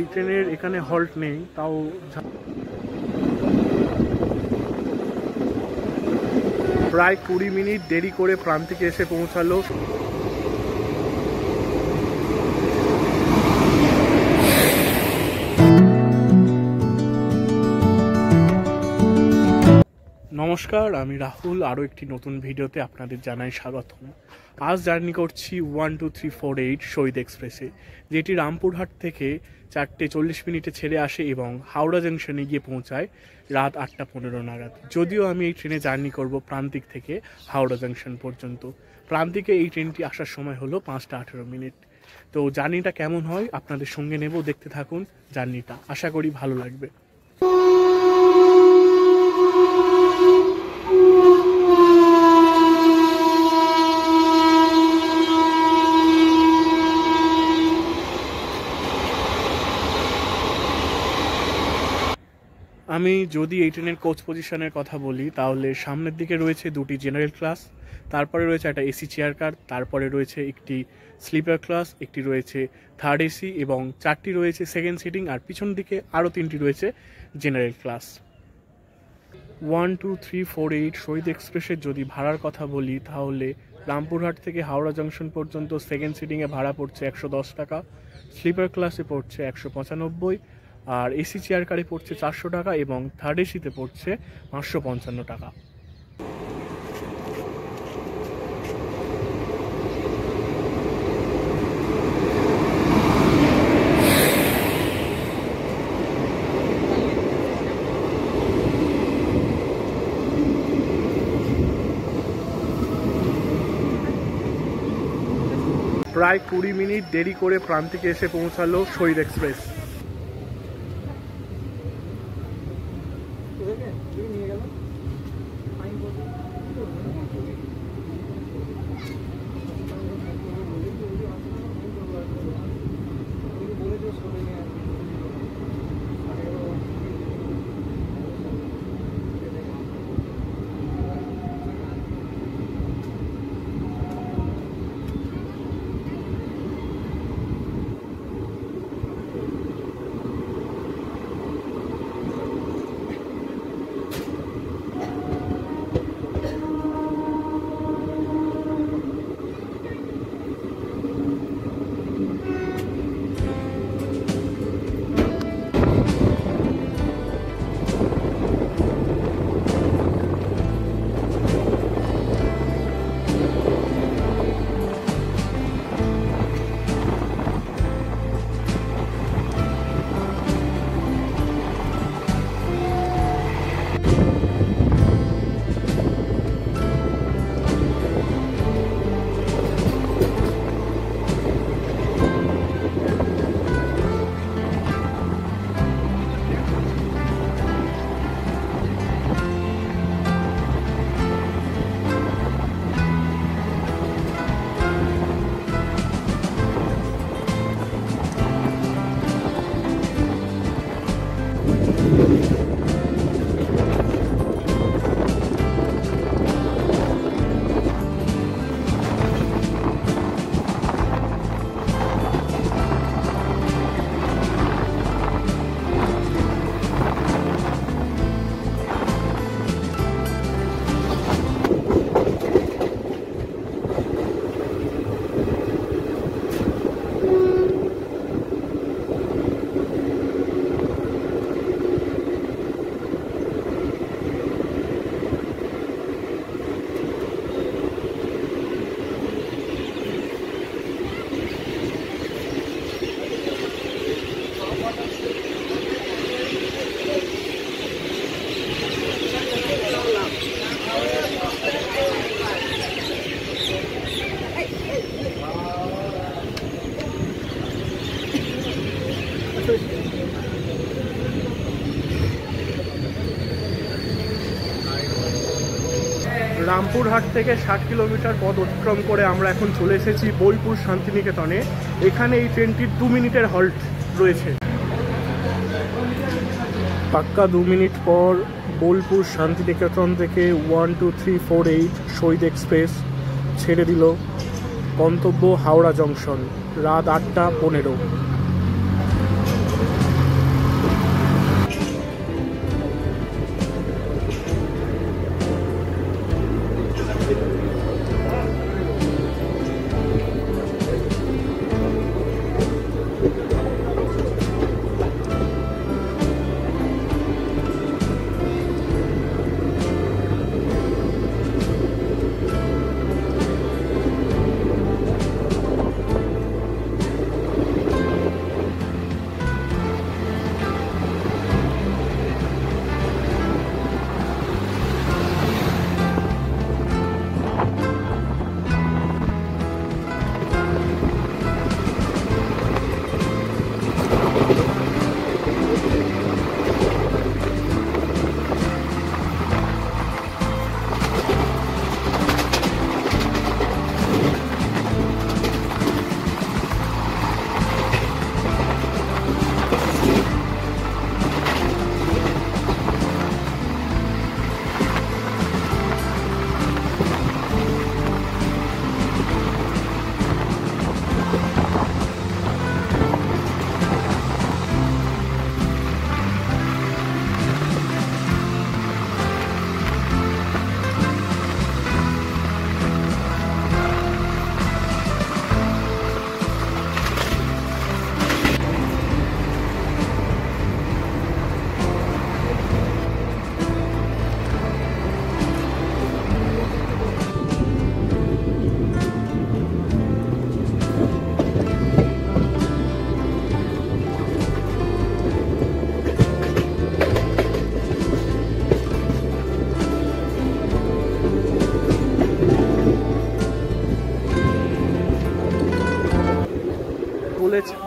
এই ট্রেনের এখানে হল্ট নেই, তাও প্রায় 20 মিনিট দেরি করে প্রান্তিকে এসে পৌঁছালো। নমস্কার, আমি রাহুল। আরও একটি নতুন ভিডিওতে আপনাদের জানাই স্বাগতম। আজ জার্নি করছি 12348 শহীদ এক্সপ্রেসে, যেটি রামপুরহাট থেকে 4:40 মিনিটে ছেড়ে আসে এবং হাওড়া জংশনে গিয়ে পৌঁছায় রাত 8:15 নাগাদ। যদিও আমি এই ট্রেনে জার্নি করব প্রান্তিক থেকে হাওড়া জংশন পর্যন্ত। প্রান্তিকে এই ট্রেনটি আসার সময় হলো 5:18 মিনিট। তো জার্নিটা কেমন হয় আপনাদের সঙ্গে নেব, দেখতে থাকুন জার্নিটা, আশা করি ভালো লাগবে। আমি যদি এই ট্রেনের কোচ পজিশনের কথা বলি, তাহলে সামনের দিকে রয়েছে দুটি জেনারেল ক্লাস, তারপরে রয়েছে একটা এসি চেয়ার কার, তারপরে রয়েছে একটি স্লিপার ক্লাস, একটি রয়েছে থার্ড এসি এবং 4টি রয়েছে সেকেন্ড সিটিং, আর পিছন দিকে আরও 3টি রয়েছে জেনারেল ক্লাস। 12348 শহীদ এক্সপ্রেসের যদি ভাড়ার কথা বলি, তাহলে রামপুরহাট থেকে হাওড়া জংশন পর্যন্ত সেকেন্ড সিটিংয়ে ভাড়া পড়ছে 110 টাকা, স্লিপার ক্লাসে পড়ছে 195, আর এসি চেয়ার কারে পড়ছে 400 টাকা এবং থার্ড এসিতে পড়ছে 555 টাকা। প্রায় 20 মিনিট দেরি করে প্রান্তিকে এসে পৌঁছালো শহীদ এক্সপ্রেস। রামপুরহাট থেকে 60 কিলোমিটার পথ অতিক্রম করে আমরা এখন চলে এসেছি বোলপুর শান্তিনিকেতনে। এখানে এই ট্রেনটির 2 মিনিটের হল্ট রয়েছে। পাক্কা 2 মিনিট পর বোলপুর শান্তিনিকেতন থেকে 12348 শহীদ এক্সপ্রেস ছেড়ে দিল গন্তব্য হাওড়া জংশন রাত 8:15।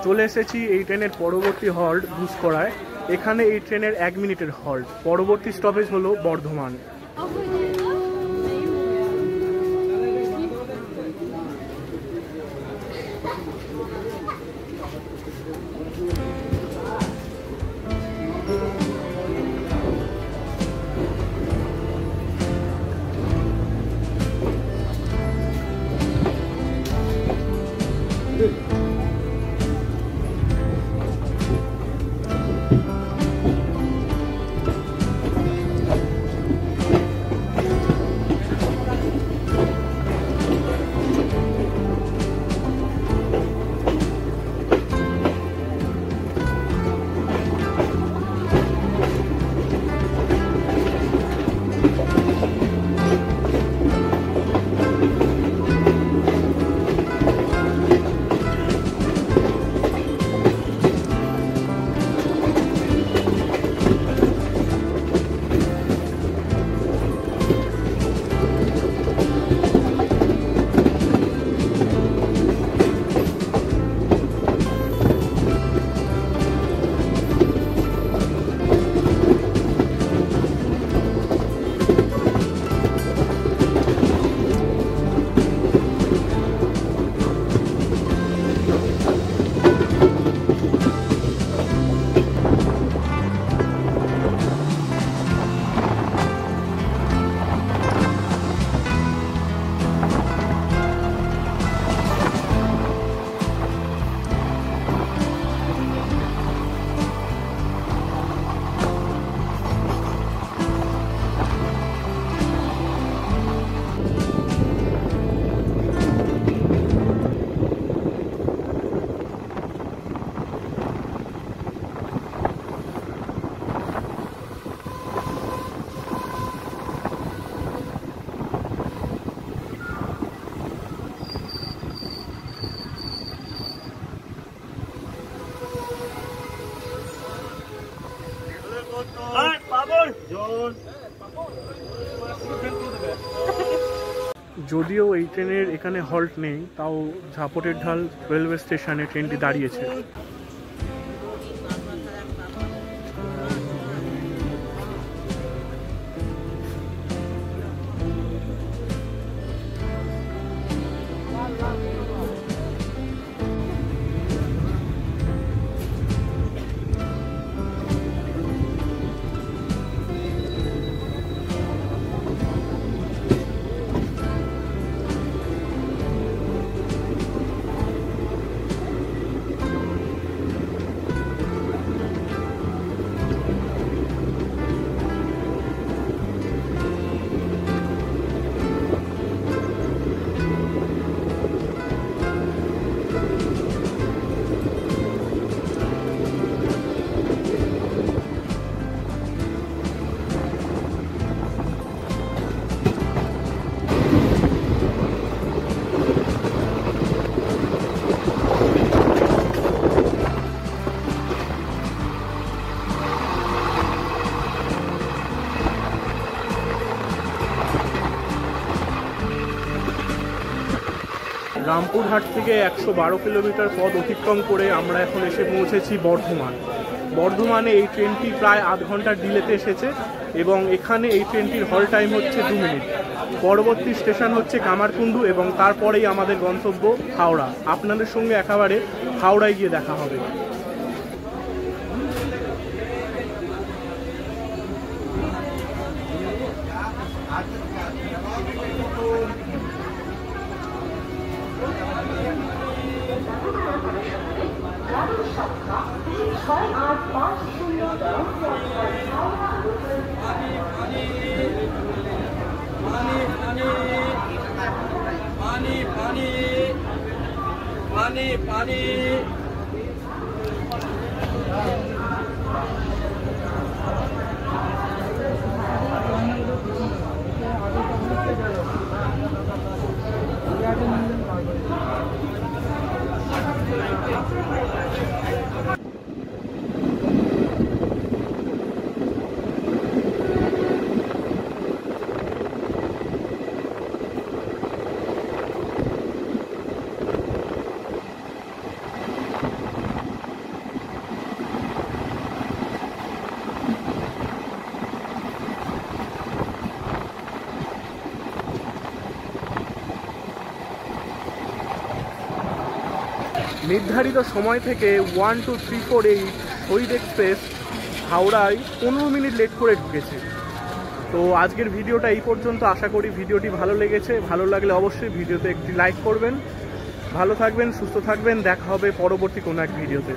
চলে এসেছি এই ট্রেনের পরবর্তী হল্ট ঘুষকরায়। এখানে এই ট্রেনের 1 মিনিটের হল্ট। পরবর্তী স্টপেজ হলো বর্ধমান। যদিও এই ট্রেনের এখানে হল্ট নেই, তাও ঝাপটের ঢাল রেলওয়ে স্টেশনে ট্রেনটি দাঁড়িয়েছে। রামপুরহাট থেকে 112 কিলোমিটার পথ অতিক্রম করে আমরা এখন এসে পৌঁছেছি বর্ধমান। বর্ধমানে এই ট্রেনটি প্রায় আধ ঘন্টার ডিলেতে এসেছে এবং এখানে এই ট্রেনটির হল টাইম হচ্ছে 2 মিনিট। পরবর্তী স্টেশন হচ্ছে কামারকুণ্ডু এবং তারপরেই আমাদের গন্তব্য হাওড়া। আপনাদের সঙ্গে একেবারে হাওড়ায় গিয়ে দেখা হবে। पानी নির্ধারিত সময় থেকে 12348 শহীদ এক্সপ্রেস হাওড়ায় 15 মিনিট লেট করে ঢুকেছে। তো আজকের ভিডিওটা এই পর্যন্ত। আশা করি ভিডিওটি ভালো লেগেছে। ভালো লাগলে অবশ্যই ভিডিওতে একটি লাইক করবেন। ভালো থাকবেন, সুস্থ থাকবেন। দেখা হবে পরবর্তী কোনো এক ভিডিওতে।